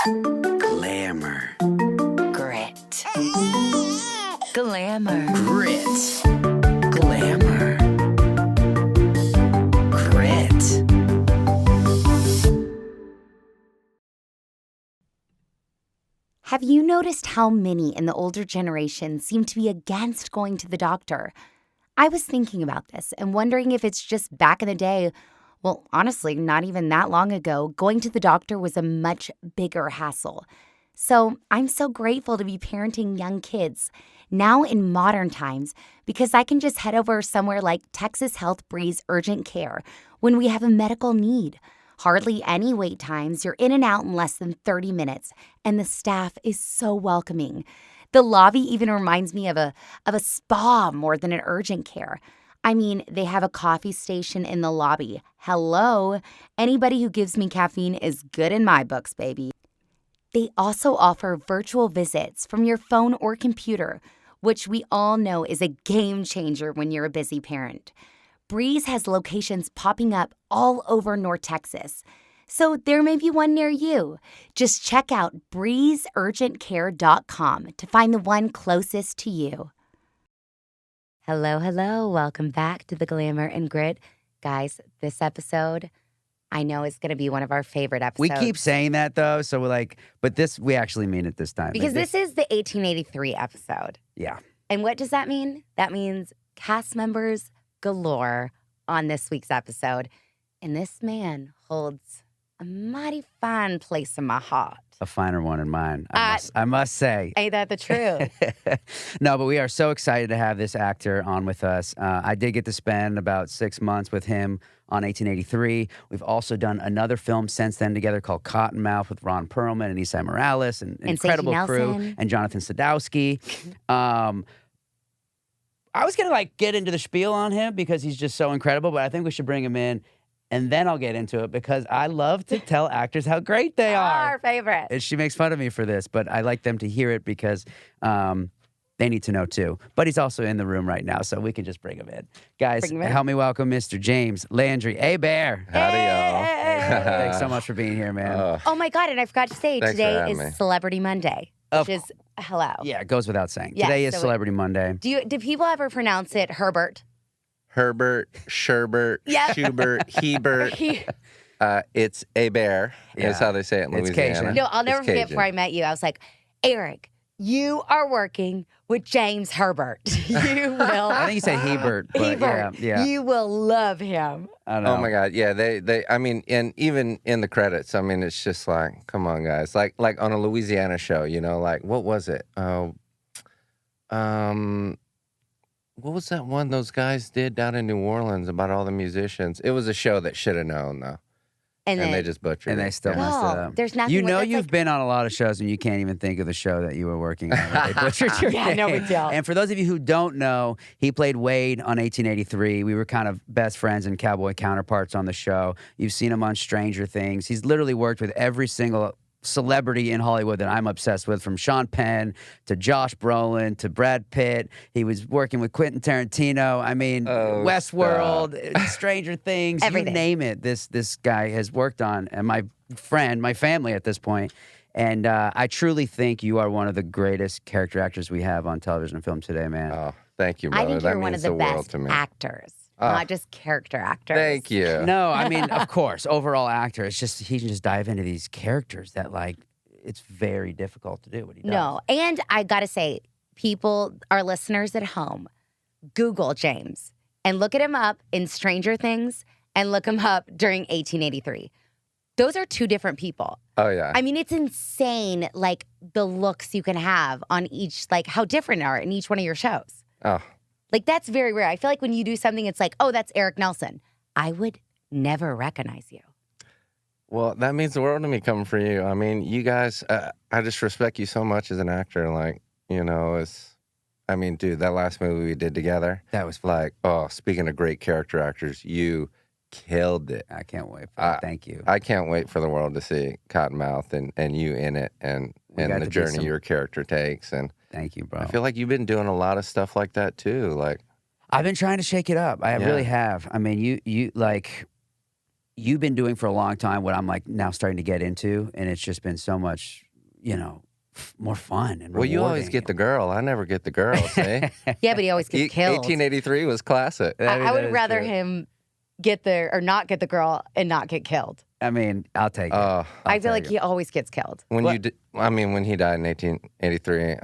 Glamour. Grit. Glamour. Grit. Glamour. Grit. Have you noticed how many in the older generation seem to be against going to the doctor? I was thinking about this and wondering if it's just back in the day. Well, honestly, not even that long ago, going to the doctor was a much bigger hassle. So I'm so grateful to be parenting young kids now in modern times because I can just head over somewhere like Texas Health Breeze Urgent Care when we have a medical need. Hardly any wait times, you're in and out in less than 30 minutes, and the staff is so welcoming. The lobby even reminds me of a spa more than an urgent care. I mean, they have a coffee station in the lobby. Hello? Anybody who gives me caffeine is good in my books, baby. They also offer virtual visits from your phone or computer, which we all know is a game changer when you're a busy parent. Breeze has locations popping up all over North Texas, so there may be one near you. Just check out breezeurgentcare.com to find the one closest to you. Hello. Welcome back to the Glamour and Grit. Guys, this episode, I know is going to be one of our favorite episodes. We keep saying that, though, so we're like, but we actually mean it this time. Because this is the 1883 episode. Yeah. And what does that mean? That means cast members galore on this week's episode. And this man holds a mighty fine place in my heart. A finer one in mine, I must say. Ain't that the truth? No, but we are so excited to have this actor on with us. I did get to spend about 6 months with him on 1883. We've also done another film since then together called Cottonmouth with Ron Perlman and Isai Morales and incredible crew and Jonathan Sadowski. I was going to get into the spiel on him because he's just so incredible, but I think we should bring him in and then I'll get into it because I love to tell actors how great they are. Our favorite. And she makes fun of me for this, but I like them to hear it because they need to know too. But he's also in the room right now, so we can just bring him in. Guys, help me welcome Mr. James Landry. Hey, Bear. Howdy, y'all. Thanks so much for being here, man. Oh, my God, and I forgot to say, today is Celebrity Monday, which is hello. Yeah, it goes without saying. Yeah, today is Celebrity Monday. Do people ever pronounce it Herbert? Herbert, Sherbert, Schubert, Hebert. It's Hebert. That's how they say it in Louisiana. Cajun. No, I'll never forget before I met you. I was like, Eric, you are working with James Herbert. You will. I think you said Hebert, but Hebert. yeah. You will love him. I don't know. Oh my God, yeah. They. I mean, and even in the credits, I mean, it's just like, come on, guys. Like on a Louisiana show, what was it? What was that one those guys did down in New Orleans about all the musicians? It was a show that should have known, though. And they just butchered it. And they still messed it up. There's nothing. You've been on a lot of shows and you can't even think of the show that you were working on. They butchered your name. no big deal. And for those of you who don't know, he played Wade on 1883. We were kind of best friends and cowboy counterparts on the show. You've seen him on Stranger Things. He's literally worked with every single celebrity in Hollywood that I'm obsessed with, from Sean Penn to Josh Brolin to Brad Pitt. He was working with Quentin Tarantino. I mean, Westworld, Stranger Things, everything. You name it. This guy has worked on, and my family at this point. And I truly think you are one of the greatest character actors we have on television and film today, man. Oh, thank you, brother. I think you're one of the best actors. Not just character actors. Thank you. No, I mean, of course, overall actor. It's just he can just dive into these characters that it's very difficult to do what he does. No, and I gotta say, people, our listeners at home, Google James and look at him up in Stranger Things and look him up during 1883. Those are two different people. Oh yeah. I mean, it's insane, the looks you can have on each, how different are in each one of your shows. Oh. That's very rare. I feel like when you do something, it's like, oh, that's Eric Nelson. I would never recognize you. Well, that means the world to me coming for you. I mean, you guys, I just respect you so much as an actor. Dude, that last movie we did together. That was fun. Speaking of great character actors, you killed it. I can't wait for it. Thank you. I can't wait for the world to see Cottonmouth and you in it and the journey your character takes. And thank you, bro. I feel like you've been doing a lot of stuff like that too. I've been trying to shake it up. I really have. I mean, you you've been doing for a long time what I'm like now starting to get into, and it's just been so much, more fun and Well, you always rewarding. get the girl. I never get the girl, see? Yeah, but he always gets killed. 1883 was classic. I would rather him get or not get the girl and not get killed. I mean, I'll take it. I feel like he always gets killed. When he died in 1883,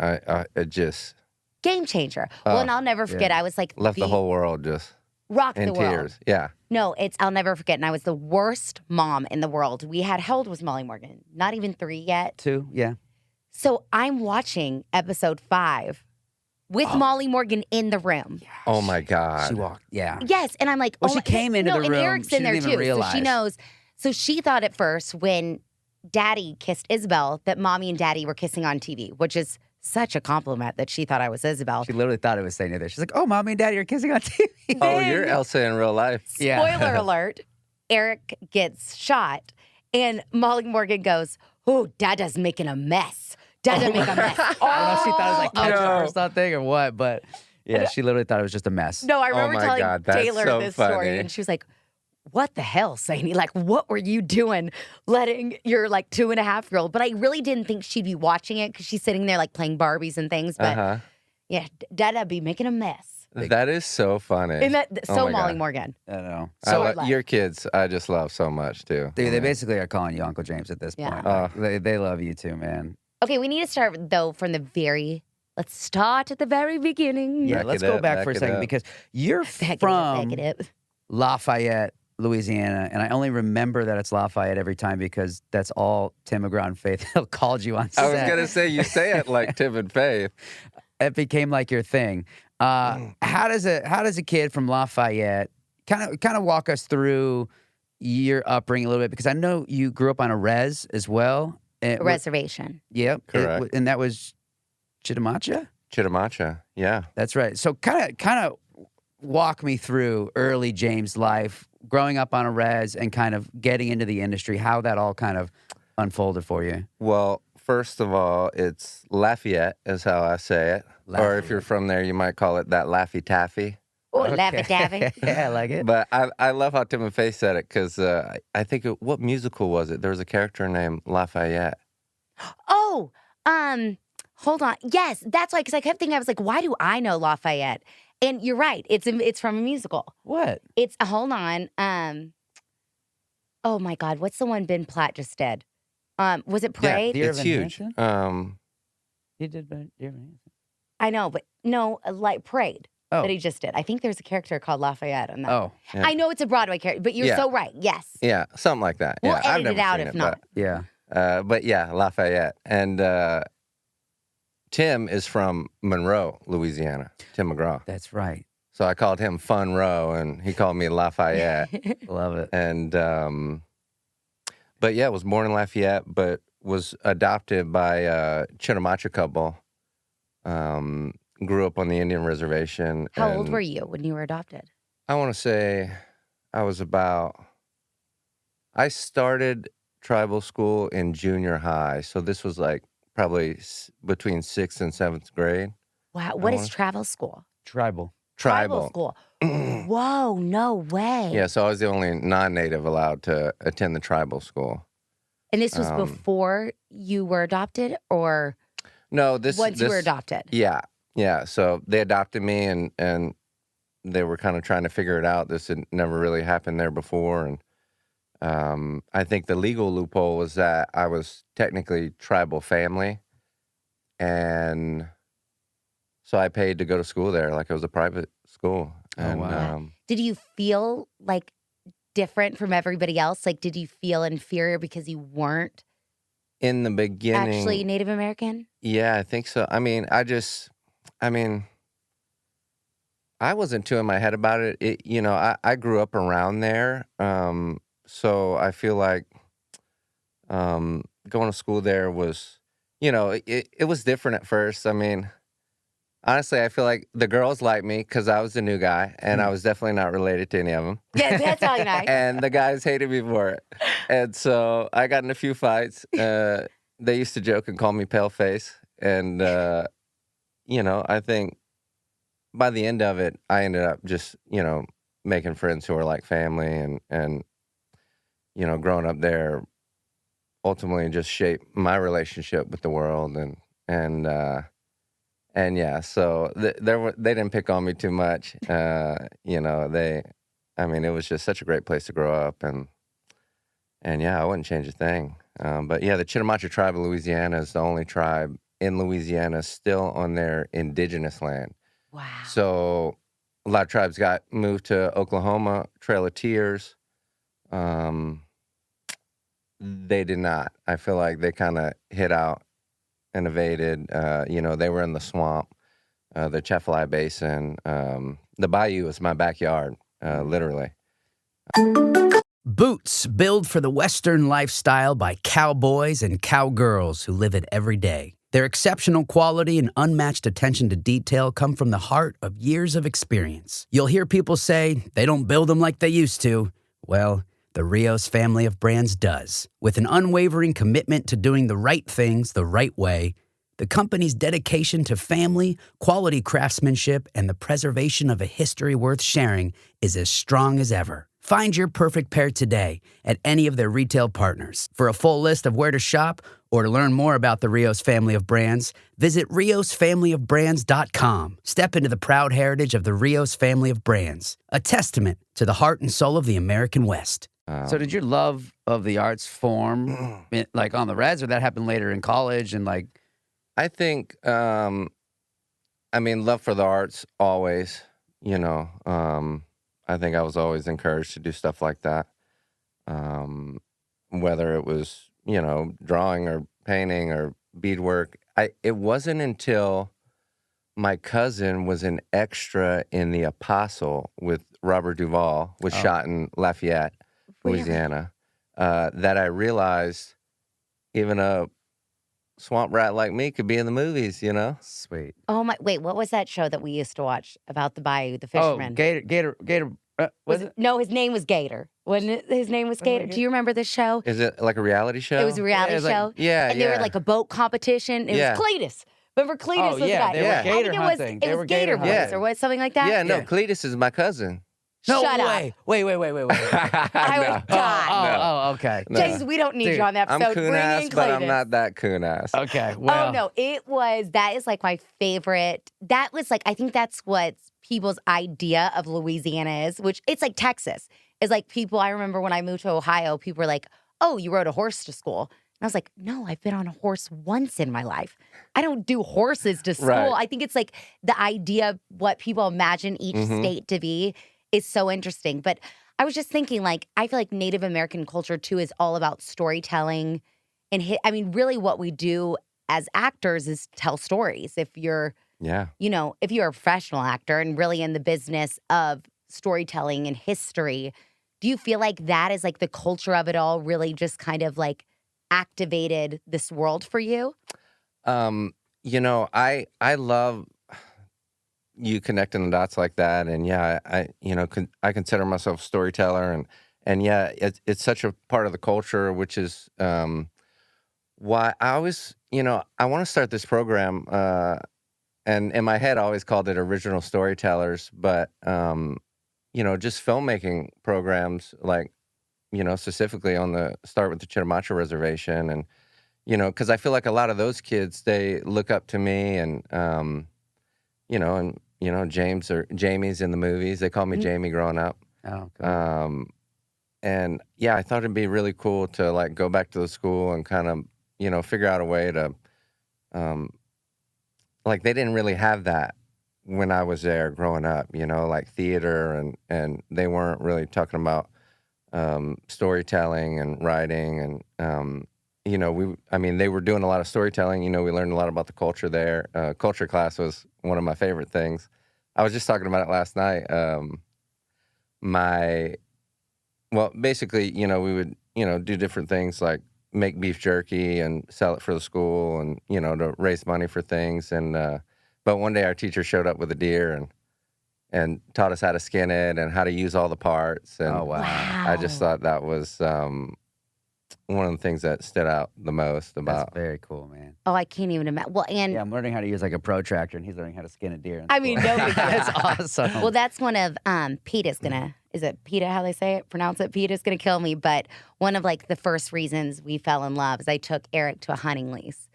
it just game changer. Well, and I'll never forget. I was like left the whole world just rocked in the world. tears. Yeah. No, I'll never forget. And I was the worst mom in the world. How old was Molly Morgan? Not even 3 yet. 2, yeah. So I'm watching episode 5 with Molly Morgan in the room. Yeah, oh my God. She walked, yeah. Yes, and I'm like, she came into the room. And Eric's in there too, realize. so she knows. So she thought at first when Daddy kissed Isabel that Mommy and Daddy were kissing on TV, which is such a compliment that she thought I was Isabel. She literally thought it was saying it. She's like, "Oh, Mommy and Daddy are kissing on TV." Oh, you're Elsa in real life. Spoiler alert: Eric gets shot, and Molly Morgan goes, "Oh, Dada's making a mess. Dada make a mess." I don't know if she thought it was like ketchup or something or what, but yeah, she literally thought it was just a mess. No, I remember telling God, that's Taylor so this funny. story, and she was like, "What the hell, Sadie? Like, what were you doing letting your 2.5-year-old?" But I really didn't think she'd be watching it because she's sitting there playing Barbies and things. But yeah, Dada be making a mess. That is so funny. Isn't that so Molly Morgan? I don't know. So your kids, I just love so much too. Dude, they basically are calling you Uncle James at this point. Like, they love you too, man. Okay, we need to start though from let's start at the very beginning. Yeah, let's go back for a second because you're from Lafayette, Louisiana, and I only remember that it's Lafayette every time because that's all Tim McGraw and Faith called you on set. I was gonna say you say it like Tim and Faith. It became like your thing. How does a kid from Lafayette kind of walk us through your upbringing a little bit? Because I know you grew up on a res as well. A reservation. Yep. Correct. And that was Chitamacha? Chitamacha, yeah. That's right. So kind of walk me through early James' life, growing up on a res and kind of getting into the industry, how that all kind of unfolded for you. Well, first of all, it's Lafayette is how I say it. Lafayette. Or if you're from there, you might call it that Laffy Taffy. Oh, Laffy Taffy. Yeah, I like it. But I love how Tim and Faith said it because I think, what musical was it? There was a character named Lafayette. Oh, hold on. Yes, that's why, because I kept thinking, I was like, why do I know Lafayette? And you're right. It's from a musical. What? It's, hold on. Oh my God, what's the one Ben Platt just did? Was it Parade? Dear It's Evan huge. Hansen? He did Dear Evan Hansen. I know, but no, like Parade that he just did. I think there's a character called Lafayette on that. Oh. Yeah. I know it's a Broadway character, but you're so right. Yes. Yeah, something like that. We'll yeah, I've edit never it out seen if it, not. Yeah. But yeah, Lafayette. And Tim is from Monroe, Louisiana. Tim McGraw. That's right. So I called him Fun Row, and he called me Lafayette. Love it. And but yeah, was born in Lafayette, but was adopted by a Chitamacha couple. Grew up on the Indian reservation. How old were you when you were adopted? I want to say I started tribal school in junior high. So this was like probably between 6th and 7th grade. Wow. What is travel school? Tribal school. Whoa, no way. Yeah, so I was the only non-native allowed to attend the tribal school. And this was before you were adopted, or no? Once you were adopted. Yeah. So they adopted me, and they were kind of trying to figure it out. This had never really happened there before, and I think the legal loophole was that I was technically tribal family, and so I paid to go to school there, like it was a private school. And, wow. Did you feel like different from everybody else? Like, did you feel inferior because you weren't in the beginning actually Native American? Yeah, I think so. I wasn't too in my head about it. I grew up around there, so I feel like going to school there was, it was different at first. I mean, honestly, I feel like the girls liked me because I was the new guy, and I was definitely not related to any of them. Yeah, that's all nice. And the guys hated me for it. And so I got in a few fights. They used to joke and call me Paleface. And, I think by the end of it, I ended up just, making friends who are like family. And growing up there ultimately just shaped my relationship with the world, and yeah, so they didn't pick on me too much. I mean, it was just such a great place to grow up, and yeah, I wouldn't change a thing. But yeah, the Chitimacha tribe of Louisiana is the only tribe in Louisiana still on their indigenous land. Wow. So a lot of tribes got moved to Oklahoma, Trail of Tears. They did not. I feel like they kind of hid out and evaded. They were in the swamp, the Chefali Basin. The bayou is my backyard, literally. Boots, built for the Western lifestyle by cowboys and cowgirls who live it every day. Their exceptional quality and unmatched attention to detail come from the heart of years of experience. You'll hear people say they don't build them like they used to. Well, the Rios family of brands does. With an unwavering commitment to doing the right things the right way, the company's dedication to family, quality craftsmanship, and the preservation of a history worth sharing is as strong as ever. Find your perfect pair today at any of their retail partners. For a full list of where to shop or to learn more about the Rios family of brands, visit riosfamilyofbrands.com. Step into the proud heritage of the Rios family of brands, a testament to the heart and soul of the American West. So did your love of the arts form like on the res, or that happened later in college and like? I think, love for the arts always, I think I was always encouraged to do stuff like that. Whether it was, drawing or painting or beadwork. It wasn't until my cousin was an extra in The Apostle with Robert Duvall, was shot in Lafayette, Louisiana, that I realized even a swamp rat like me could be in the movies, Sweet. Oh my! Wait, what was that show that we used to watch about the bayou, the Oh, fisherman? Gator. Was it? No, his name was Gator. Wasn't it? His name was Gator. Do you remember this show? Is it like a reality show? It was a reality it was like- show. Yeah, And they were like a boat competition. It Yeah. was Cletus. Remember Cletus Oh, was the yeah, guy. they were I think gator it hunting. was, They it was were Gator gator Boys or what, something like that. Yeah, no, Yeah. Cletus is my cousin. No Shut up. way. Wait. I would No. die. Oh, okay. No. James, we don't need Dude, you on the I'm episode. coon Bring ass, in but I'm Cletus. not that coon ass. Okay. Well. Oh no, that is like my favorite. That was like, I think that's what people's idea of Louisiana is, which it's like Texas. It's like people, I remember when I moved to Ohio, people were like, oh, you rode a horse to school. And I was like, no, I've been on a horse once in my life. I don't do horses to school. Right. I think it's like the idea of what people imagine each state to be is so interesting. But I was just thinking, like, I feel like Native American culture too is all about storytelling. And really what we do as actors is tell stories. If you're, Yeah. if you're a professional actor and really in the business of storytelling and history, do you feel like that is like the culture of it all really just kind of like activated this world for you? I love you connecting the dots like that, and yeah, I consider myself a storyteller, and yeah, it's such a part of the culture, which is why I always, I want to start this program, and in my head, I always called it Original Storytellers, but just filmmaking programs, like, specifically start with the Chitimacha Reservation, and because I feel like a lot of those kids, they look up to me, and James or Jamie's in the movies. They call me Jamie growing up. Oh, okay. And yeah, I thought it'd be really cool to like go back to the school and kind of, figure out a way to, like they didn't really have that when I was there growing up, like theater, and they weren't really talking about storytelling and writing, and they were doing a lot of storytelling. We learned a lot about the culture there. Culture class was one of my favorite things. I was just talking about it last night. Basically, we would, do different things like make beef jerky and sell it for the school, and, to raise money for things. And, but one day our teacher showed up with a deer and taught us how to skin it and how to use all the parts. And Oh, wow. I just thought that was, one of the things that stood out the most That's about. very cool, man. Oh, I can't even imagine. Well, and Yeah, I'm learning how to use like a protractor, and he's learning how to skin a deer. in I mean, school. no big deal. That's awesome. well, that's one of PETA's gonna. Is it PETA? How they say it? Pronounce it. PETA's gonna kill me. But one of like the first reasons we fell in love is I took Eric to a hunting lease,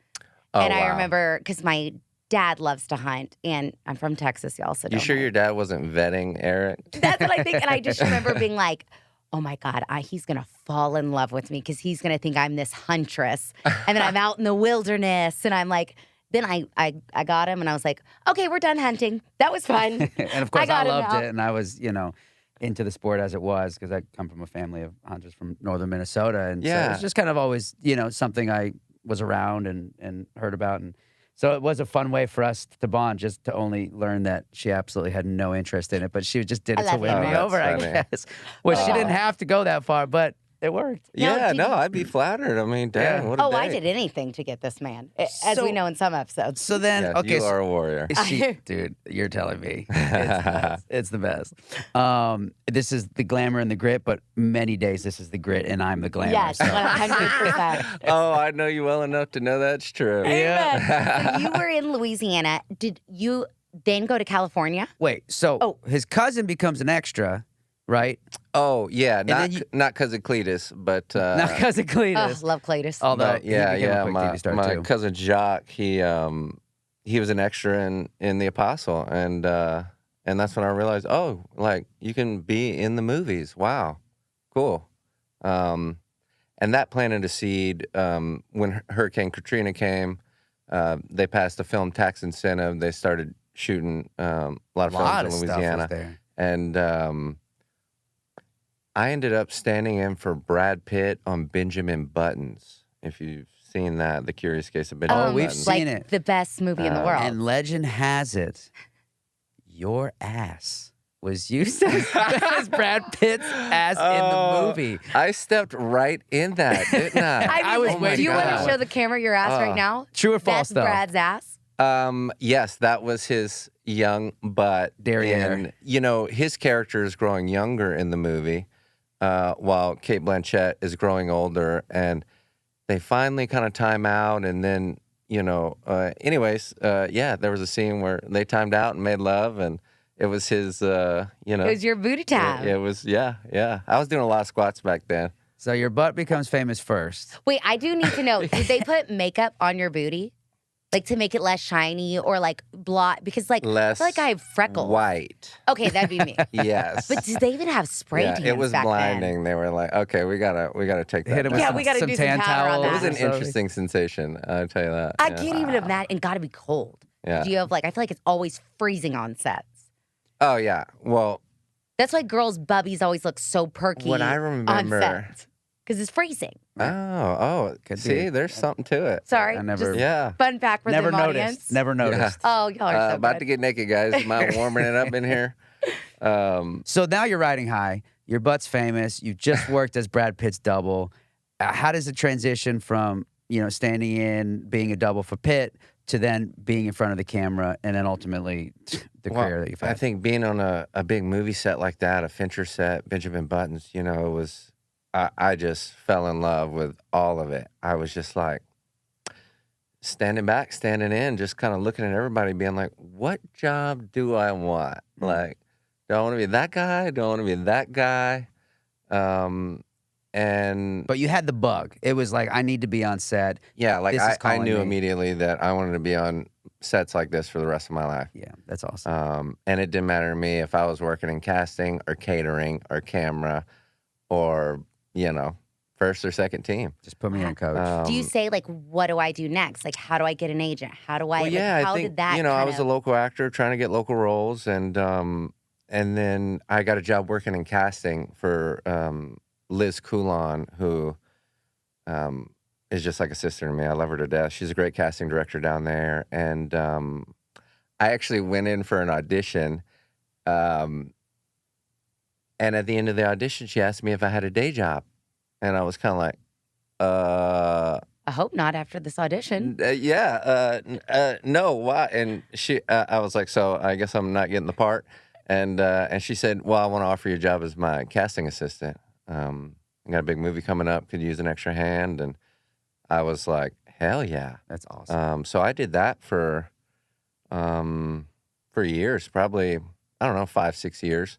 and I wow. remember because my dad loves to hunt, and I'm from Texas, y'all. So You don't sure hunt. your dad wasn't vetting Eric? That's what I think. And I just remember being like, oh my God, he's going to fall in love with me because he's going to think I'm this huntress. And then I'm out in the wilderness. And I'm like, then I got him and I was like, okay, we're done hunting. That was fun. And of course, I got him loved now. it, and I was, into the sport as it was because I come from a family of hunters from northern Minnesota, and so it Yeah. was just kind of always, something I was around and heard about, and so it was a fun way for us to bond, just to only learn that she absolutely had no interest in it, but she just did I it to love win you. me Oh, that's over, I funny. guess. Well, she Oh. didn't have to go that far, but it worked. Now, Yeah, did no, you- I'd be flattered. I mean, dang, Yeah. what a Oh, I day. did anything to get this man, as So- we know in some episodes. So then, Yes, okay, you so- are a warrior. Dude, you're telling me. It's the best. This is the glamour and the grit, but many days this is the grit and I'm the glamour. Yes, so- 100%. Oh, I know you well enough to know that's true. Amen. So you were in Louisiana. Did you then go to California? Wait, so Oh. his cousin becomes an extra, right? Oh, yeah, then not you- not because of Cletus, but Not cousin Oh, Cletus. love Cletus. Although but yeah, he became yeah, a quick my TV star my too. cousin Jacques, he was an extra in The Apostle, and that's when I realized, oh, like you can be in the movies. Wow, cool. And that planted a seed. When Hurricane Katrina came, they passed a film tax incentive. They started shooting a lot of lot of films in stuff was Louisiana, there. and I ended up standing in for Brad Pitt on Benjamin Buttons. If you've seen that, The Curious Case of Benjamin we've Buttons. seen like it. the best movie in the world. And legend has it, your ass was used as Brad Pitt's ass in the Oh, movie. I stepped right in that, didn't I? I was like, waiting do you for want that to one. show the camera your ass right now? True or false, That's though? Brad's ass. Yes, that was his young butt. Derriere. And, his character is growing younger in the movie, while Cate Blanchett is growing older. And they finally kind of time out. And then, anyways, there was a scene where they timed out and made love. And it was his, It was your booty time. It was, yeah. I was doing a lot of squats back then. So your butt becomes famous first. Wait, I do need to know, did they put makeup on your booty? Like to make it less shiny or like blot? Because like, I Less feel like I have freckles. white. Okay, that'd be me. Yes. But did they even have spray yeah, tans it was back blinding. They were like, okay, we gotta take that Hit him down. with Yeah, some, we gotta some do some tan powder on towel. that. It was an or something. interesting sensation, I'll tell you that. I yeah. can't even imagine. And gotta be cold. Yeah. Do you have like, I feel like it's always freezing on sets. Oh, yeah. Well, That's why girls' bubbies always look so perky what I on remember. set. Because it's freezing. Could see, be. there's something to it. Sorry. I never- just Yeah. fun fact for Never the noticed. audience. Never noticed. Oh, y'all are so About good. to get naked, guys. Am I warming it up in here? So now you're riding high. Your butt's famous. You just worked as Brad Pitt's double. How does it transition from standing in, being a double for Pitt, to then being in front of the camera, and then ultimately the career that you've had? I think being on a big movie set like that, a Fincher set, Benjamin Buttons, it was. I just fell in love with all of it. I was just like standing back, standing in, just kind of looking at everybody, being like, "What job do I want? Like, do I want to be that guy? Do I want to be that guy?" And But you had the bug. It was like, I need to be on set. yeah, like This is I calling knew me. immediately that I wanted to be on sets like this for the rest of my life. Yeah, that's awesome. And it didn't matter to me if I was working in casting or catering or camera or, first or second team. Just put me in, coach. Do you say like, what do I do next? Like, how do I get an agent? How do I? Well, yeah, like, how I think, did that? I kind was of- a local actor trying to get local roles. And then I got a job working in casting for Liz Coulon, who is just like a sister to me. I love her to death. She's a great casting director down there. And I actually went in for an audition. And at the end of the audition, she asked me if I had a day job. And I was kind of like, I hope not after this audition. no, why? And I was like, so I guess I'm not getting the part. And she said, well, I want to offer you a job as my casting assistant. I got a big movie coming up, could use an extra hand. And I was like, hell yeah. That's awesome. So I did that for years, probably, I don't know, 5-6 years.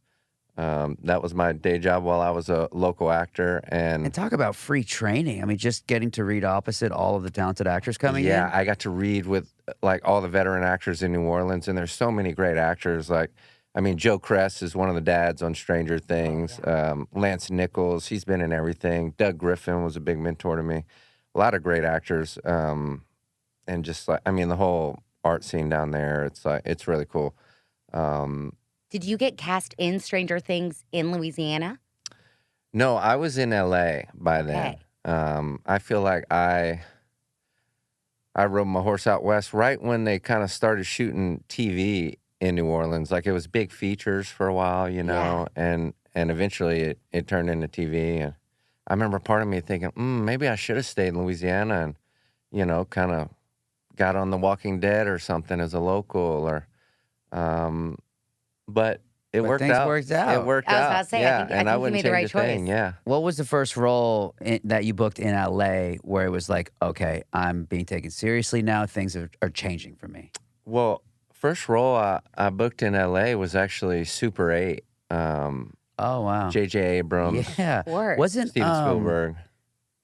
That was my day job while I was a local actor. And talk about free training. I mean, just getting to read opposite all of the talented actors coming yeah, in. I got to read with like all the veteran actors in New Orleans, and there's so many great actors. Like, I mean, Joe Kress is one of the dads on Stranger Things. Lance Nichols, he's been in everything. Doug Griffin was a big mentor to me. A lot of great actors, and just like, I mean, the whole art scene down there. It's like, it's really cool. Did you get cast in Stranger Things in Louisiana? No, I was in LA by then. Okay. I feel like I rode my horse out west right when they kind of started shooting TV in New Orleans. Like, it was big features for a while, you know, and eventually it turned into TV. And I remember part of me thinking, maybe I should have stayed in Louisiana and, you know, kind of got on The Walking Dead or something as a local, or, but it But worked things out. worked out. It worked I was out. about to say, I yeah, think and you wouldn't made the right change a thing. choice. Yeah. What was the first role that you booked in LA where it was like, okay, I'm being taken seriously now. Things are changing for me. Well, first role I booked in LA was actually Super 8. Oh wow. J.J. Abrams, Yeah. Of course. Wasn't Steven Spielberg.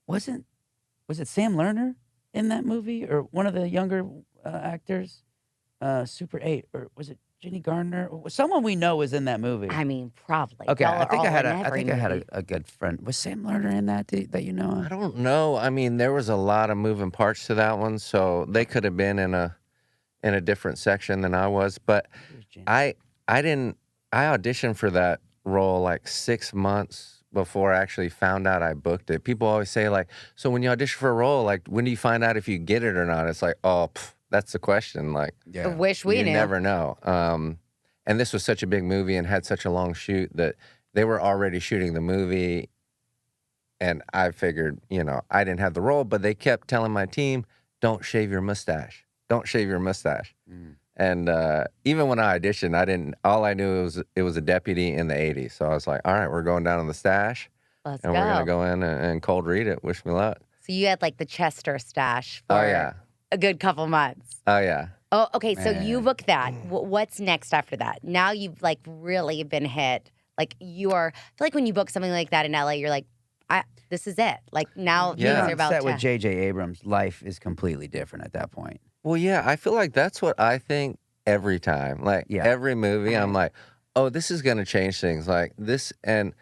was it Sam Lerner in that movie or one of the younger actors? Super 8, or was it Jenny Gardner? Or someone we know was in that movie. I mean, probably. Okay, Y'all I think are I had all in I every think I had movie. a good friend. Was Sam Lerner in that that you know? I don't know. I mean, there was a lot of moving parts to that one, so they could have been in a different section than I was. But I auditioned for that role like 6 months before I actually found out I booked it. People always say, like, so when you audition for a role, like, when do you find out if you get it or not? It's like, oh, that's the question. Like, I wish we you knew. never know. And this was such a big movie and had such a long shoot that they were already shooting the movie. And I figured, you know, I didn't have the role, but they kept telling my team, don't shave your mustache. Don't shave your mustache. And even when I auditioned, all I knew it was a deputy in the 80s. So I was like, all right, we're going down on the stash. Let's and go. we're going to go in and cold read it. Wish me luck. So you had like the Chester stash Oh, for yeah. a good couple months. Oh, yeah. Oh, okay. So you Man. booked that. What's next after that? Now you've like really been hit. Like I feel like when you book something like that in LA, you're like, this is it. Like now Yeah. things are about set to. with J.J. Abrams, life is completely different at that point. Well, yeah, I feel like that's what I think every time. Like, Yeah. every movie, I'm like, oh, this is going to change things. Like this, and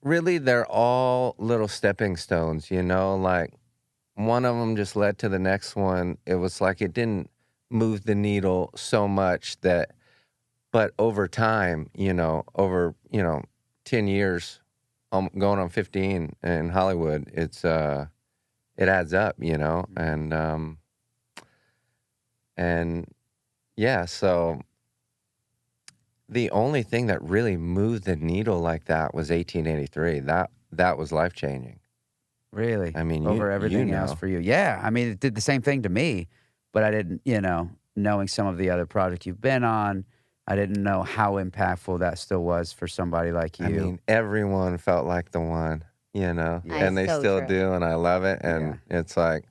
really, they're all little stepping stones, you know? Like, one of them just led to the next one. It was like it didn't move the needle so much but over time, over 10 years, going on 15 in Hollywood, it adds up, and yeah, so the only thing that really moved the needle like that was 1883. That was life changing. Really? I mean, over everything else know. for you. Yeah. I mean, it did the same thing to me, but I didn't, knowing some of the other projects you've been on, I didn't know how impactful that still was for somebody like you. I mean, everyone felt like the one, and they so still true. do, and I love it. And it's like,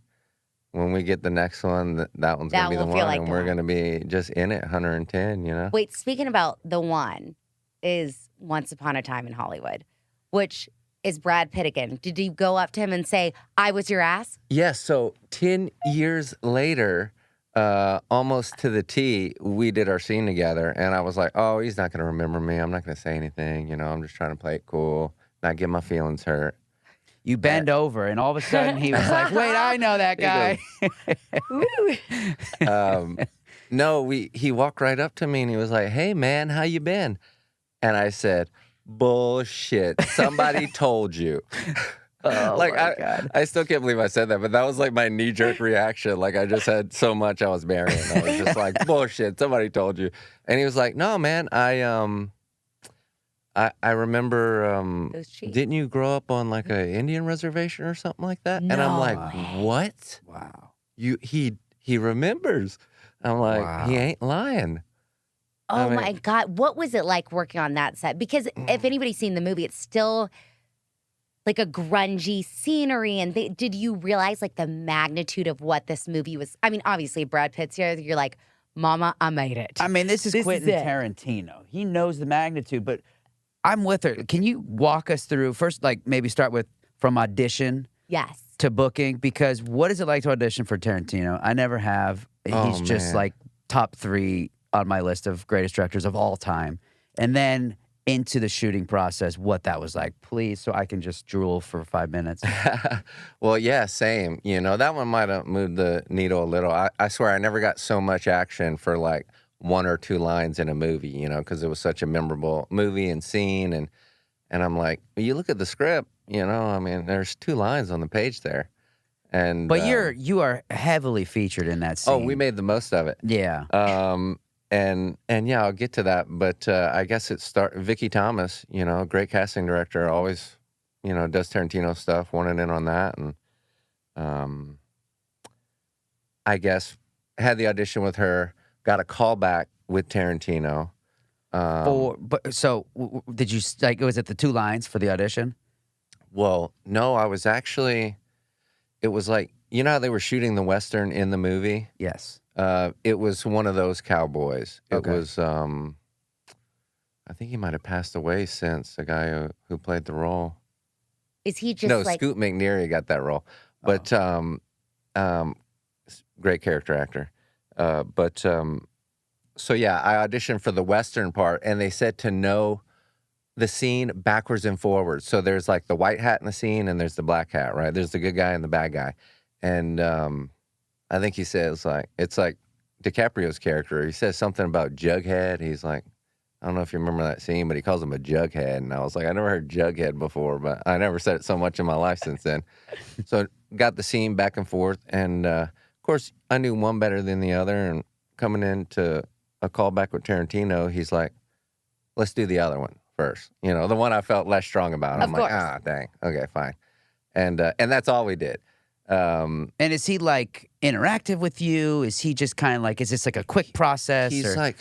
when we get the next one, that one's That going to be the will feel one, like and the we're one. going to be just in it, 110, Wait, speaking about the one, is Once Upon a Time in Hollywood, which is Brad Pitt again. Did you go up to him and say, I was your ass? Yes, so 10 years later, almost to the T, we did our scene together, and I was like, oh, he's not going to remember me. I'm not going to say anything, I'm just trying to play it cool, not get my feelings hurt. You bend over, and all of a sudden he was like, wait, I know that guy. No, he walked right up to me, and he was like, hey, man, how you been? And I said, bullshit, somebody told you. Oh, my God. I still can't believe I said that, but that was like my knee-jerk reaction. Like, I just had so much I was burying. I was just like, bullshit, somebody told you. And he was like, no, man, I remember, Those cheeks. didn't you grow up on like an Indian reservation or something like that? And I'm No like, way. what? Wow. He remembers. I'm like, Wow. he ain't lying. Oh I mean- my God. What was it like working on that set? Because if anybody's seen the movie, it's still like a grungy scenery. And did you realize like the magnitude of what this movie was? I mean, obviously Brad Pitt's here. You're like, Mama, I made it. I mean, this is Quentin it. Tarantino. He knows the magnitude, but I'm with her. Can you walk us through first, like maybe start with from audition Yes. to booking? Because what is it like to audition for Tarantino? I never have. He's just man. like top 3 on my list of greatest directors of all time. And then into the shooting process, what that was like, please, so I can just drool for 5 minutes. Well, yeah, same. You know, that one might have moved the needle a little. I swear I never got so much action for like 1 or 2 lines in a movie, you know, because it was such a memorable movie and scene. And I'm like, you look at the script, you know, I mean, there's 2 lines on the page there. And But you are heavily featured in that scene. oh, we made the most of it. Yeah. And yeah, I'll get to that. But I guess Vicky Thomas, you know, great casting director, always, you know, does Tarantino stuff, wanted in on that. And I guess had the audition with her, got a call back with Tarantino. Did you like? Was it the 2 lines for the audition? Well, no, I was actually, it was like, you know how they were shooting the Western in the movie? Yes. It was one of those cowboys. It Okay. was, I think he might have passed away since, the guy who played the role. Is he just No, like Scoot McNairy got that role. But great character actor. So yeah, I auditioned for the Western part, and they said to know the scene backwards and forwards. So there's like the white hat in the scene, and there's the black hat, right? There's the good guy and the bad guy. And I think he says it's like DiCaprio's character. He says something about Jughead. He's like, I don't know if you remember that scene, but he calls him a Jughead. And I was like, I never heard Jughead before, but I never said it so much in my life since then. So got the scene back and forth. And of course, I knew one better than the other. And coming into a callback with Tarantino, he's like, let's do the other one first. You know, the one I felt less strong about. I'm like, dang. Okay, fine. And that's all we did. And is he like interactive with you? Is he just kind of like, is this like a quick process? He's like,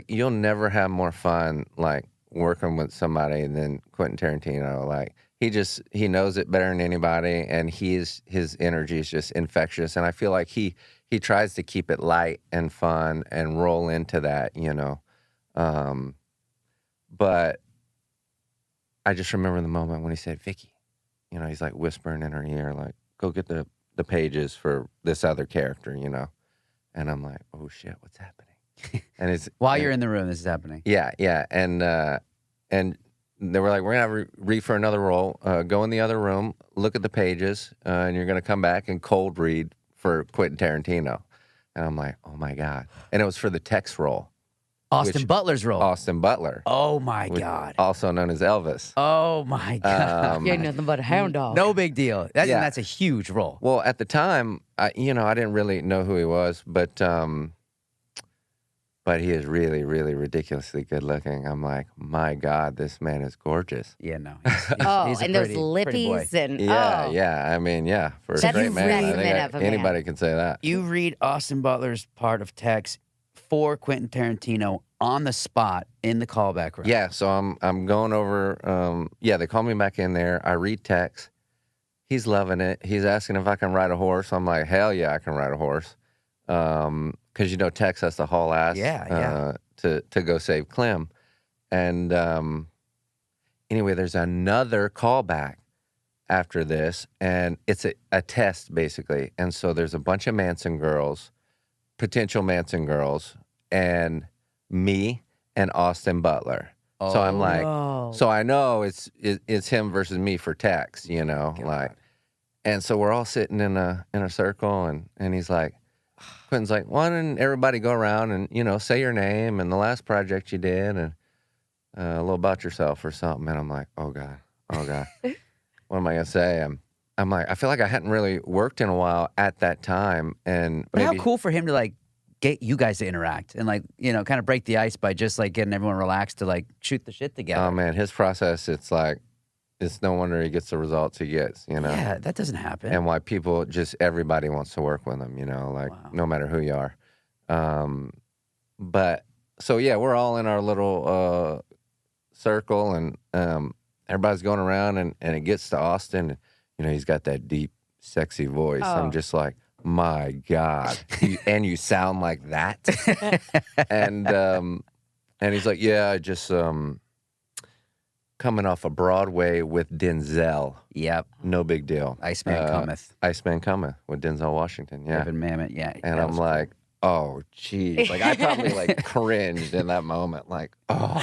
you'll never have more fun like working with somebody than Quentin Tarantino. Like he knows it better than anybody, and his energy is just infectious. And I feel like he tries to keep it light and fun and roll into that, you know. But I just remember the moment when he said, Vicky, you know, he's like whispering in her ear, like, go get the pages for this other character, you know? And I'm like, oh shit, what's happening? And it's while you're in the room, this is happening. Yeah. And they were like, we're gonna have read for another role. Go in the other room, look at the pages, and you're gonna come back and cold read for Quentin Tarantino. And I'm like, oh my God. And it was for the Tex role. Austin Butler's role. Austin Butler. Oh my God. Also known as Elvis. Oh my God. You're nothing but a hound dog. No big deal. That's a huge role. Well, at the time, I didn't really know who he was, but he is really, really ridiculously good looking. I'm like, my God, this man is gorgeous. Yeah, no. He's and those lippies and Yeah. I mean, yeah, for a That's straight man, I specimen of think a man. anybody can say that. You read Austin Butler's part of Tex for Quentin Tarantino on the spot in the callback room. Yeah, so I'm going over. They call me back in there. I read Tex. He's loving it. He's asking if I can ride a horse. I'm like, hell yeah, I can ride a horse. Because Tex has to haul ass. To go save Clem. And anyway, there's another callback after this, and it's a test basically. And so there's a bunch of Manson girls, potential Manson girls, and me and Austin Butler. So I'm like, so I know it's him versus me for Tex, you know, like, and so we're all sitting in a circle, and he's like, Quentin's like, why don't everybody go around and say your name and the last project you did and a little about yourself or something. And I'm like, oh God, what am I gonna say? I'm like, I feel like I hadn't really worked in a while at that time, and but how cool for him to like get you guys to interact and like kind of break the ice by just like getting everyone relaxed to like shoot the shit together. Oh man, his process, it's no wonder he gets the results he gets, Yeah, that doesn't happen. And why people everybody wants to work with him, no matter who you are. But so yeah, we're all in our little circle, and everybody's going around, and it gets to Austin. You know, he's got that deep, sexy voice. Oh. I'm just like, my God. And you sound like that? And he's like, yeah, I just coming off of Broadway with Denzel. Yep. No big deal. Iceman Cometh. Iceman Cometh with Denzel Washington, yeah. Evan Mamet, yeah. And that I'm was like, oh, geez. Like, I probably, like, cringed in that moment. Like, oh.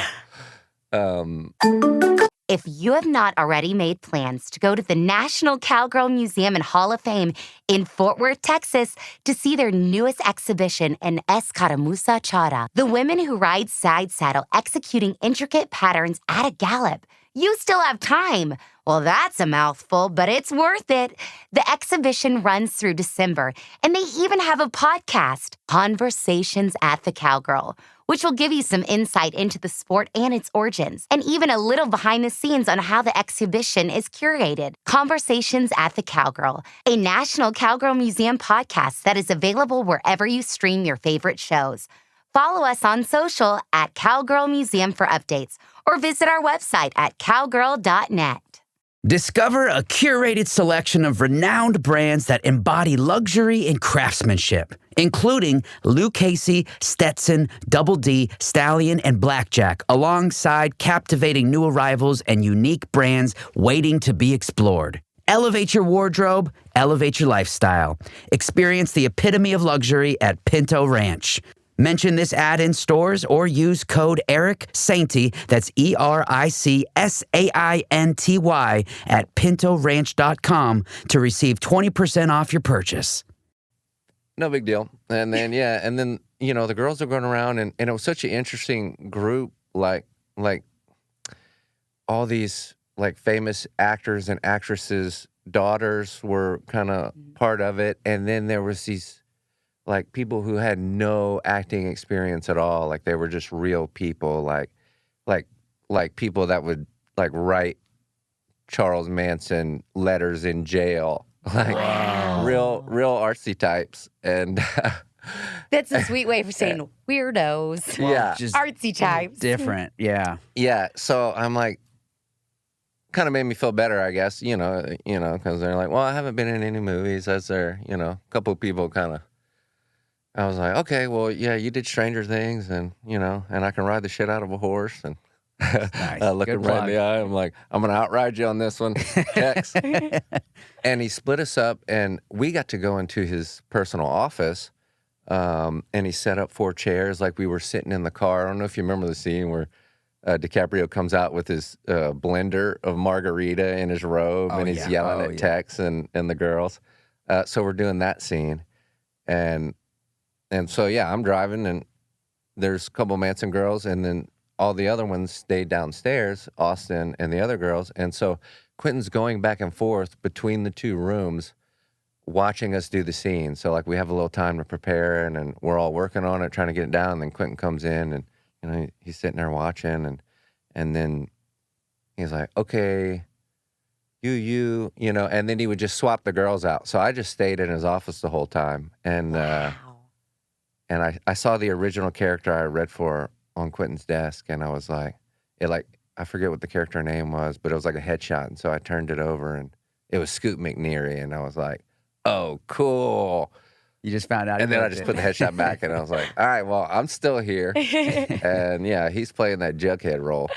If you have not already made plans to go to the National Cowgirl Museum and Hall of Fame in Fort Worth, Texas, to see their newest exhibition, an Escaramuza Chara, the women who ride side saddle executing intricate patterns at a gallop, you still have time. Well, that's a mouthful, but it's worth it. The exhibition runs through December, and they even have a podcast, Conversations at the Cowgirl, which will give you some insight into the sport and its origins, and even a little behind the scenes on how the exhibition is curated. Conversations at the Cowgirl, a National Cowgirl Museum podcast that is available wherever you stream your favorite shows. Follow us on social at Cowgirl Museum for updates, or visit our website at cowgirl.net. Discover a curated selection of renowned brands that embody luxury and craftsmanship, including Lou Casey, Stetson, Double D, Stallion, and Blackjack, alongside captivating new arrivals and unique brands waiting to be explored. Elevate your wardrobe, elevate your lifestyle. Experience the epitome of luxury at Pinto Ranch. Mention this ad in stores or use code ERICSAINTY, that's ERICSAINTY, at pintoranch.com to receive 20% off your purchase. No big deal. And then, yeah, and then, you know, the girls are going around, and it was such an interesting group, like all these, like, famous actors and actresses' daughters were kind of part of it, and then there was these, like, people who had no acting experience at all. Like, they were just real people, like people that would, like, write Charles Manson letters in jail. Like, real artsy types. And That's a sweet way for saying weirdos. yeah. just Artsy types. different. Yeah. Yeah, so I'm like, kind of made me feel better, I guess, you know, because they're like, well, I haven't been in any movies. That's their, you know, a couple of people kind of, I was like, okay, well, yeah, you did Stranger Things, and, you know, and I can ride the shit out of a horse, and Nice. I look Good him right in plug. the eye. I'm like, I'm going to outride you on this one. Tex. And he split us up, and we got to go into his personal office, and he set up 4 chairs like we were sitting in the car. I don't know if you remember the scene where DiCaprio comes out with his blender of margarita in his robe, and he's yelling at Tex and the girls. So we're doing that scene. And so, yeah, I'm driving, and there's a couple Manson girls, and then all the other ones stayed downstairs, Austin and the other girls. And so Quentin's going back and forth between the 2 rooms, watching us do the scene. So, like, we have a little time to prepare, and then we're all working on it, trying to get it down. And then Quentin comes in, and, you know, he's sitting there watching, and then he's like, okay, you know, and then he would just swap the girls out. So I just stayed in his office the whole time. And, and I saw the original character I read for on Quentin's desk, and I was like, I forget what the character name was, but it was like a headshot. And so I turned it over, and it was Scoot McNeary, and I was like, oh, cool. You just found out. And then I just put the headshot back, and I was like, all right, well, I'm still here. And yeah, he's playing that Jughead role.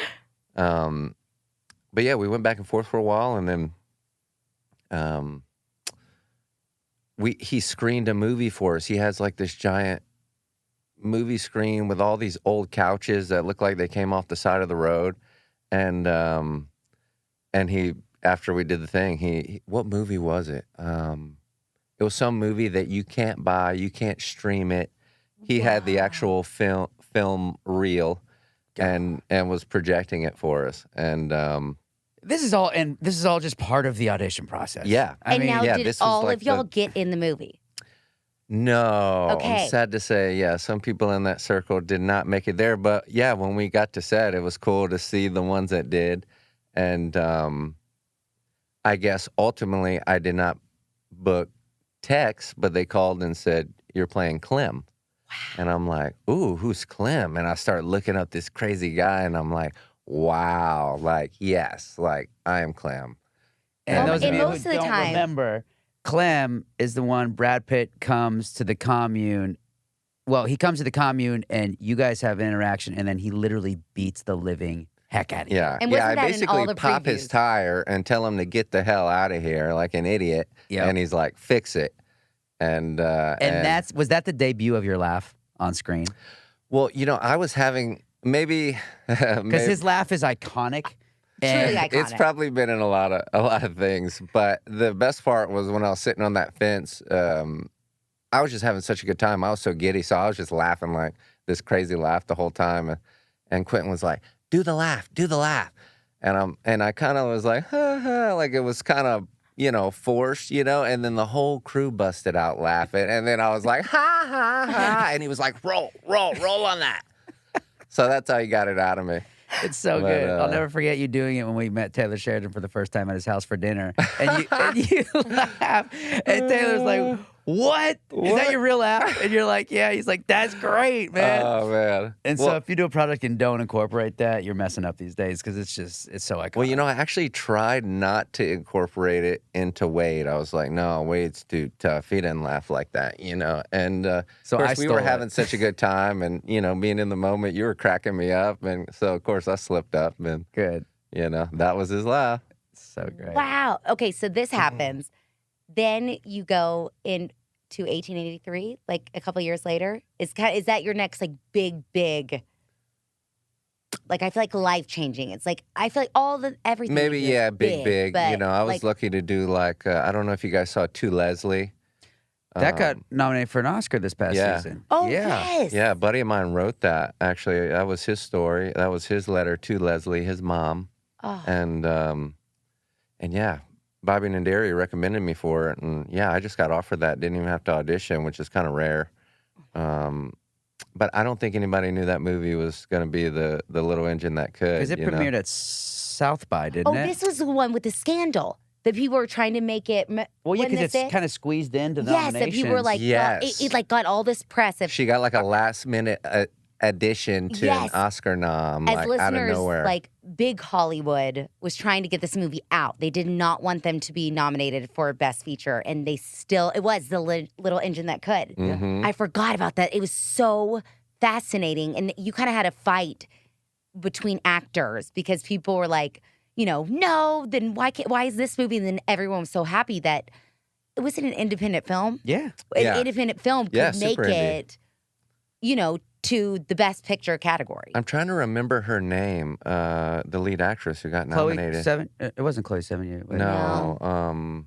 But yeah, we went back and forth for a while, and then he screened a movie for us. He has like this giant movie screen with all these old couches that look like they came off the side of the road. And he, after we did the thing, he what movie was it? It was some movie that you can't buy, you can't stream it. He had the actual film reel and was projecting it for us. And This is all just part of the audition process. yeah. Did this was all like of y'all get in the movie? No. Okay. I'm sad to say, yeah, some people in that circle did not make it there. But yeah, when we got to set, it was cool to see the ones that did. And I guess ultimately I did not book Tex, but they called and said, you're playing Clem. Wow. And I'm like, ooh, who's Clem? And I start looking up this crazy guy, and I'm like, wow, like, yes, like, I am Clem. And those of and you most who of the don't time- remember, Clem is the one Brad Pitt comes to the commune. Well, he comes to the commune and you guys have an interaction, and then he literally beats the living heck out of you. Yeah, And yeah. wasn't I that in basically all the pop his previews? tire and tell him to get the hell out of here, like an idiot. Yep. And he's like, "Fix it." And Was that the debut of your laugh on screen? well, I was having maybe Because his laugh is iconic. Truly And iconic. it's probably been in a lot of things, but the best part was when I was sitting on that fence. I was just having such a good time. I was so giddy, so I was just laughing like this crazy laugh the whole time. And Quentin was like, "Do the laugh, do the laugh," and I kind of was like, ha, ha, like it was kind of forced, and then the whole crew busted out laughing, and then I was like, ha ha ha, and he was like, roll on that. So that's how he got it out of me. It's so But, good. I'll never forget you doing it when we met Taylor Sheridan for the first time at his house for dinner. And you laugh. And Taylor's like, what? Is that your real laugh? And you're like, yeah. He's like, that's great, man. Oh man. And so if you do a product and don't incorporate that, you're messing up these days because it's so iconic. Well, I actually tried not to incorporate it into Wade. I was like, no, Wade's too tough. He didn't laugh like that, And So of I course, we stole were it. having such a good time, and being in the moment, you were cracking me up, and so of course I slipped up, and Good. that was his laugh. So great. Wow. Okay, so this happens. Then you go into 1883, like a couple years later. Is that your next like big? Like I feel like life changing. It's like I feel like everything. Maybe is big. But I was like, lucky to do like I don't know if you guys saw To Leslie. That got nominated for an Oscar this past season. oh Yeah. yes, Yeah, a buddy of mine wrote that. Actually, that was his story. That was his letter to Leslie, his mom. Oh. And yeah, Bobby Nanderi recommended me for it, and yeah, I just got offered that. Didn't even have to audition, which is kind of rare. But I don't think anybody knew that movie was going to be the little engine that could. Because it premiered at South by, didn't it? this was the one with the scandal. That people were trying to make it. Well, yeah, wasn't because this it's it? kind of squeezed into the Yes, nominations. that people were like, Yes. it like got all this press. She got like a last minute addition to Yes. an Oscar nom, As like listeners, out of nowhere. like big Hollywood was trying to get this movie out. They did not want them to be nominated for Best Feature, and it was the little engine that could. Mhm. I forgot about that. It was so fascinating, and you kind of had a fight between actors because people were like, no, then why is this movie? And then everyone was so happy that it wasn't an independent film. Yeah. An Yeah. independent film could Yeah, make super indie. it, to the Best Picture category. I'm trying to remember her name, the lead actress who got nominated. It wasn't Chloe Sevigny. was it? No,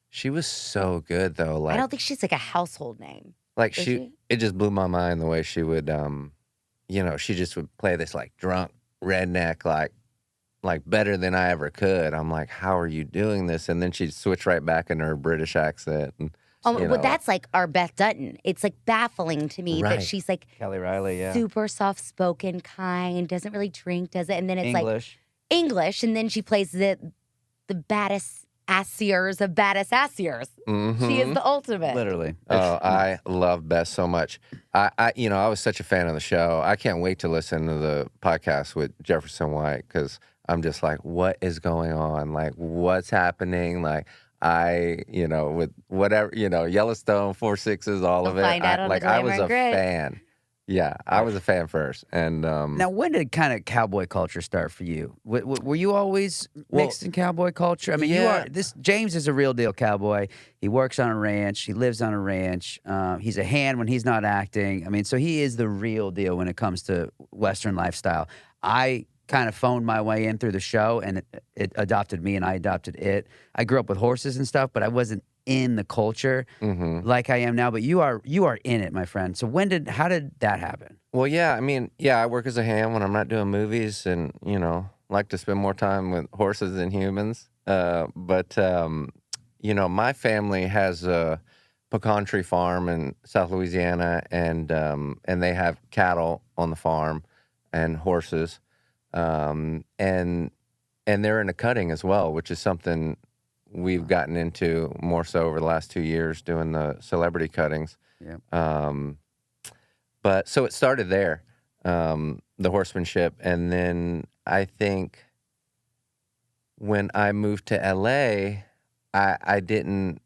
she was so good though. Like I don't think she's like a household name. Like Is she? it just blew my mind the way she would, she just would play this like drunk redneck, like better than I ever could. I'm like, how are you doing this? And then she'd switch right back into her British accent. And, But that's like our Beth Dutton. It's like baffling to me Right. that she's like Kelly Riley, yeah. super soft spoken, kind, doesn't really drink, does it? And then it's like English. English, and then she plays the baddest assiers of baddest assiers. She is the ultimate. Literally. Oh, I love Beth so much. I was such a fan of the show. I can't wait to listen to the podcast with Jefferson White because I'm just like, what is going on? Like, what's happening? Like, with whatever, Yellowstone, 4 6s, all You'll of it. find out on the I was Glamour a and Grit. fan. Yeah, I was a fan first. And Now, when did kind of cowboy culture start for you? Were you always mixed in cowboy culture? I mean, yeah. James is a real deal cowboy. He works on a ranch. He lives on a ranch. He's a hand when he's not acting. I mean, so he is the real deal when it comes to Western lifestyle. I kind of phoned my way in through the show, and it adopted me, and I adopted it. I grew up with horses and stuff, but I wasn't in the culture like I am now. But you are in it, my friend. So how did that happen? Well, yeah, I mean, I work as a hand when I'm not doing movies and, like to spend more time with horses than humans. But my family has a pecan tree farm in South Louisiana, and they have cattle on the farm and horses. And they're into cutting as well, which is something we've gotten into more so over the last 2 years doing the celebrity cuttings. Yeah. But so it started there, the horsemanship. And then I think when I moved to LA, I didn't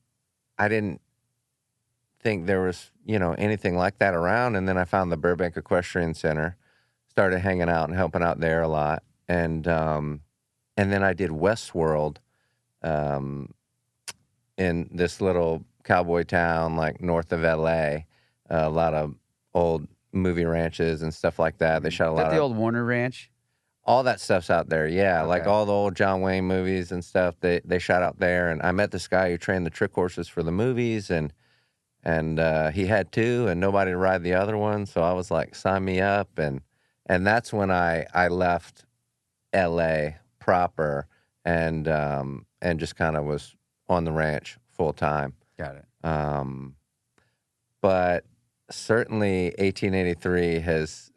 think there was, anything like that around. And then I found the Burbank Equestrian Center, started hanging out and helping out there a lot. And then I did Westworld um, in this little cowboy town like north of LA. A lot of old movie ranches and stuff like that. They shot a Is that lot the of old Warner Ranch? all that stuff's out there. Yeah, like Okay. all the old John Wayne movies and stuff. They shot out there, and I met this guy who trained the trick horses for the movies, and he had two, and nobody to ride the other one. So I was like, sign me up, and that's when I left L.A. proper, and just kind of was on the ranch full time. Got it. But certainly 1883 has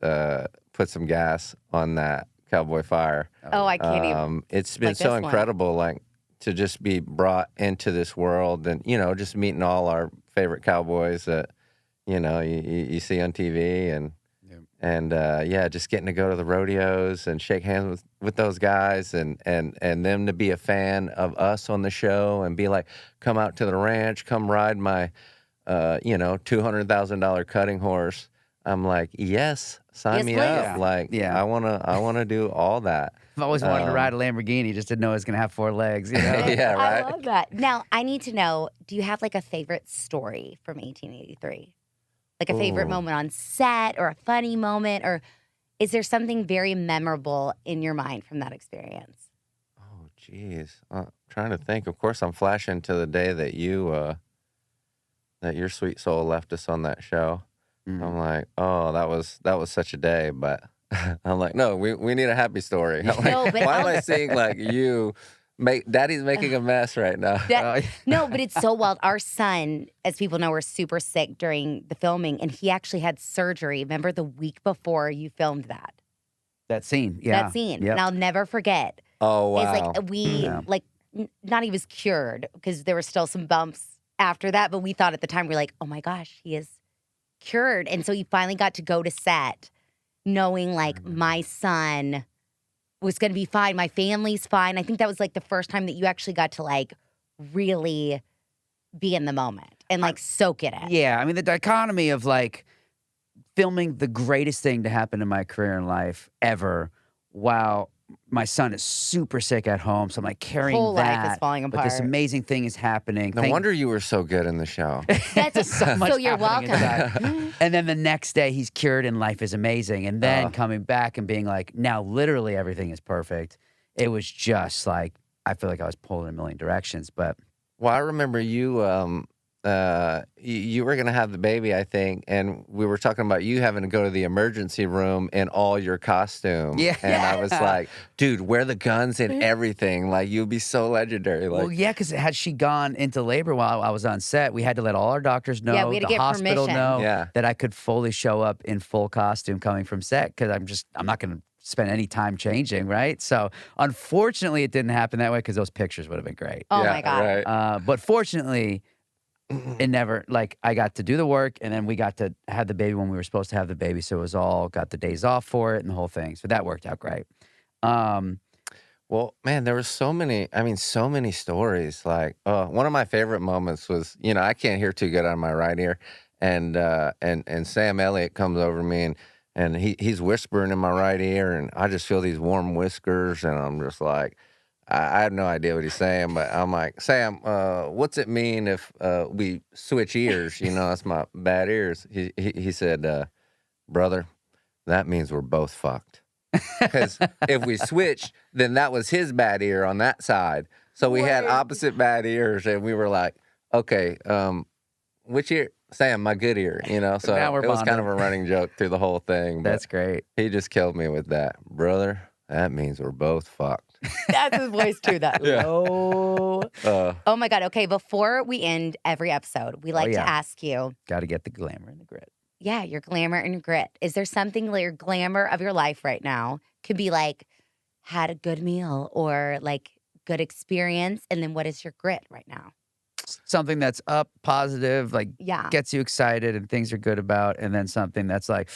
put some gas on that Cowboy Fire. Oh, I can't even. It's been like so this one. incredible, like to just be brought into this world, and just meeting all our favorite cowboys that you see on TV, and just getting to go to the rodeos and shake hands with those guys, and them to be a fan of us on the show and be like, come out to the ranch, come ride my $200,000 cutting horse. I'm like, yes, sign Yes, me please. up. Like, Yeah. I wanna do all that. I've always wanted to ride a Lamborghini, just didn't know it was going to have 4 legs, Yeah, right. I love that. Now, I need to know, do you have like a favorite story from 1883? Like a favorite Ooh. moment on set or a funny moment? Or is there something very memorable in your mind from that experience? Oh, geez. I'm trying to think. Of course, I'm flashing to the day that that your sweet soul left us on that show. I'm like, oh, that was such a day. But I'm like, no, we need a happy story. I'm like, No, but why am I seeing like Daddy's making a mess right now? No, but it's so wild. Our son, as people know, was super sick during the filming, and he actually had surgery. Remember the week before you filmed that? That scene, yeah. That scene. Yep. And I'll never forget. Oh, wow. It's like we, not he was cured, because there were still some bumps after that, but we thought at the time, we're like, oh my gosh, he is cured. And so he finally got to go to set knowing like my son was going to be fine. My family's fine. I think that was like the first time that you actually got to like really be in the moment and like soak it in. Yeah, I mean, the dichotomy of like filming the greatest thing to happen in my career in life ever while my son is super sick at home. So I'm like carrying Whole that. life is falling But this apart. amazing thing is happening. No wonder you were so good in the show. That's so much so you're happening welcome. inside. And then the next day he's cured and life is amazing. And then coming back and being like, now literally everything is perfect. It was just like, I feel like I was pulled in a million directions. But Well, I remember you you were going to have the baby, I think, and we were talking about you having to go to the emergency room in all your costume. Yeah. And I was like, dude, wear the guns and everything. Like, you'd be so legendary. Like, well, yeah, because had she gone into labor while I was on set, we had to let all our doctors know, Yeah, we had to the get hospital permission. know Yeah. that I could fully show up in full costume coming from set because I'm not going to spend any time changing, right? So unfortunately, it didn't happen that way because those pictures would have been great. Oh yeah, my God. Right. But fortunately, it never, like, I got to do the work and then we got to have the baby when we were supposed to have the baby. So it was all, got the days off for it and the whole thing. So that worked out great. Well, man, there was so many stories. Like, one of my favorite moments was, I can't hear too good on my right ear. And Sam Elliott comes over to me and he's whispering in my right ear and I just feel these warm whiskers and I'm just like, I have no idea what he's saying, but I'm like, Sam, what's it mean if we switch ears? That's my bad ears. He said, brother, that means we're both fucked. Because if we switched, then that was his bad ear on that side. So we had opposite bad ears, and we were like, okay, which ear? Sam, my good ear, So Now we're it was kind bonded. of a running joke through the whole thing. But That's great. he just killed me with that. Brother, that means we're both fucked. That's his voice too, that low. Oh my God. Okay, before we end every episode, we like to ask you, Got to get the glamour and the grit. yeah, your glamour and your grit. Is there something like your glamour of your life right now could be like had a good meal or like good experience? And then what is your grit right now? Something that's up, positive, like Yeah. gets you excited and things are good about, and then something that's like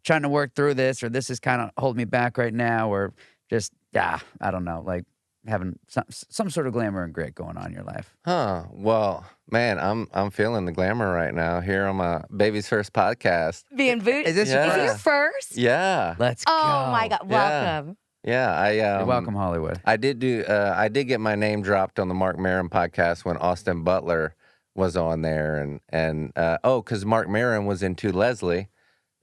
trying to work through this or this is kind of holding me back right now or just Yeah, I don't know, like having some sort of glamour and grit going on in your life. Huh. Well, man, I'm feeling the glamour right now here on my baby's first podcast. Being booed. Is this Yeah. Is it your your first? Yeah. Let's go. Oh my God! Welcome. Yeah. You're welcome, Hollywood. I did get my name dropped on the Mark Maron podcast when Austin Butler was on there, and because Mark Maron was into Leslie,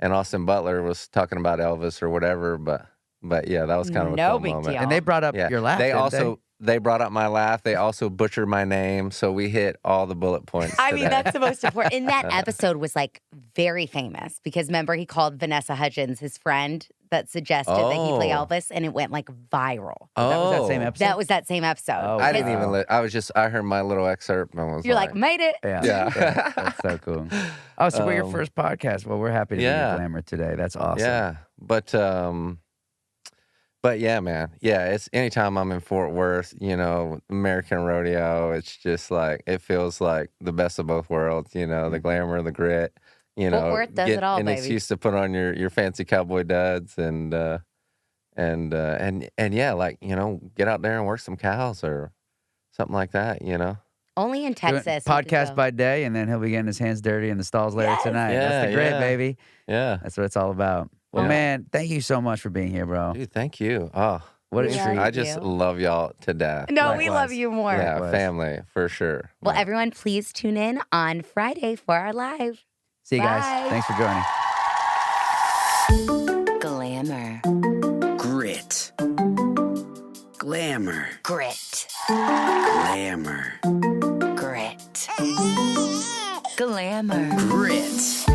and Austin Butler was talking about Elvis or whatever, but yeah, that was kind of a No cool big moment. deal. And they brought up Yeah, your laugh. they didn't also they brought up my laugh. They also butchered my name, so we hit all the bullet points. I mean, today. that's the most important. And that episode was like very famous because remember he called Vanessa Hudgens his friend that suggested that he play Oh. Elvis, and it went like viral. Oh, That was that same episode. That was that same episode. Oh, I Because didn't even. I heard my little excerpt and was You're like, made it. Yeah. That's so cool. Oh, so we're your Um, first podcast. Well, we're happy to be yeah. your glamour today. That's awesome. Yeah, but yeah, man. Yeah, it's anytime I'm in Fort Worth, American Rodeo, it's just like it feels like the best of both worlds, the glamour, the grit, Fort Worth does it all, an baby. excuse to put on your fancy cowboy duds and yeah, like, get out there and work some cows or something like that, Only in Doing Texas. you could podcast go. by day, and then he'll be getting his hands dirty in the stalls later Yes. tonight. Yeah, That's the grit, yeah. baby. Yeah. That's what it's all about. Well, Yeah. man, thank you so much for being here, bro. Dude, thank you. Oh, What a We treat. love I just you. love y'all to death. No, we Likewise. love you more. Yeah, Likewise. family, for sure. Well, everyone, please tune in on Friday for our live. See you guys. Bye. Thanks for joining. Glamour. Grit. Glamour. Grit. Glamour. Grit. Glamour. Grit.